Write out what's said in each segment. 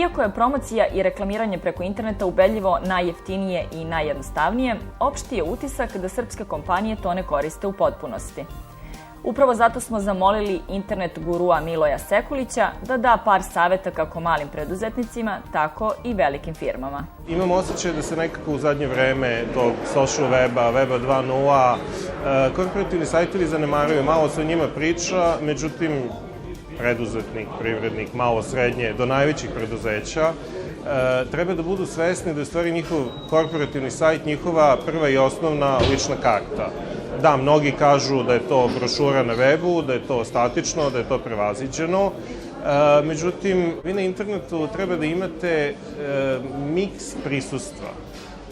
Iako je promocija i reklamiranje preko interneta ubedljivo najjeftinije i najjednostavnije, opšti je utisak da srpske kompanije to ne koriste u potpunosti. Upravo zato smo zamolili internet gurua Miloja Sekulića da da par saveta kako malim preduzetnicima, tako i velikim firmama. Imam osjećaj da se nekako u zadnje vreme tog social weba, weba 2.0, korporativni sajtovi zanemaruju, malo se o njima priča, međutim, preduzetnik, privrednik, malo srednje, do najvećih preduzeća, treba da budu svesni da je stvari njihov korporativni sajt njihova prva i osnovna lična karta. Da, mnogi kažu da je to brošura na webu, da je to statično, da je to prevaziđeno. Međutim, vi na internetu treba da imate miks prisustva.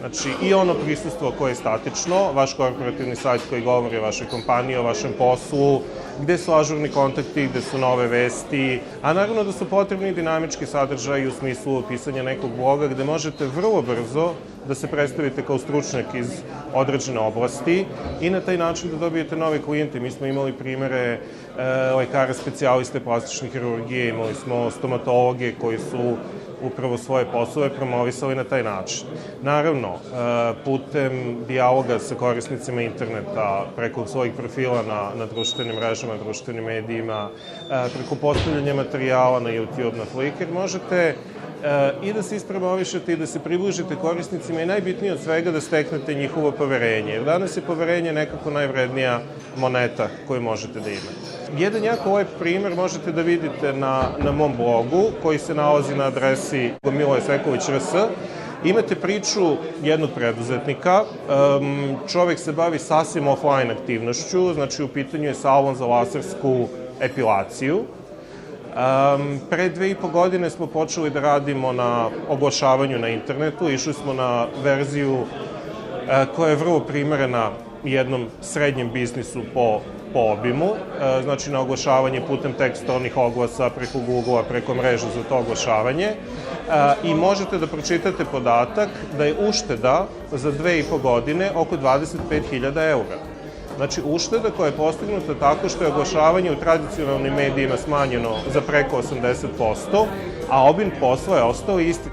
Znači, i ono prisustvo koje je statično, vaš korporativni sajt koji govori o vašoj kompaniji, o vašem poslu, gde su ažurni kontakti, gde su nove vesti, a naravno da su potrebni dinamički sadržaji u smislu pisanja nekog bloga gde možete vrlo brzo da se predstavite kao stručnjak iz određene oblasti i na taj način da dobijete nove klijente. Mi smo imali primere lekara specijaliste plastične hirurgije, imali smo stomatologe koji su upravo svoje poslove promovisali na taj način. Naravno, putem dijaloga sa korisnicima interneta, preko svojih profila na društvenim mrežama, društvenim medijima, preko postavljanja materijala na YouTube, na Flickr, možete i da se ispromovišete i da se približite korisnicima i najbitnije od svega da steknete njihovo poverenje. Jer danas je poverenje nekako najvrednija moneta koju možete da imate. Jedan jako lep primer možete da vidite na mom blogu koji se nalazi na adresi Miloje Sekulić.rs. Imate priču jednog preduzetnika, čovek se bavi sasvim offline aktivnošću, znači u pitanju je salon za lasersku epilaciju. Pre 2,5 godine smo počeli da radimo na oglašavanju na internetu, išli smo na verziju koja je vrlo primerena jednom srednjem biznisu po obimu, znači na oglašavanje putem tekstovnih oglasa, preko Google-a, preko mreža za to oglašavanje i možete da pročitate podatak da je ušteda za 2,5 godine oko 25.000 eura. Znači, ušteda koja je postignuta tako što je oglašavanje u tradicionalnim medijima smanjeno za preko 80%, a obim posla je ostao isti.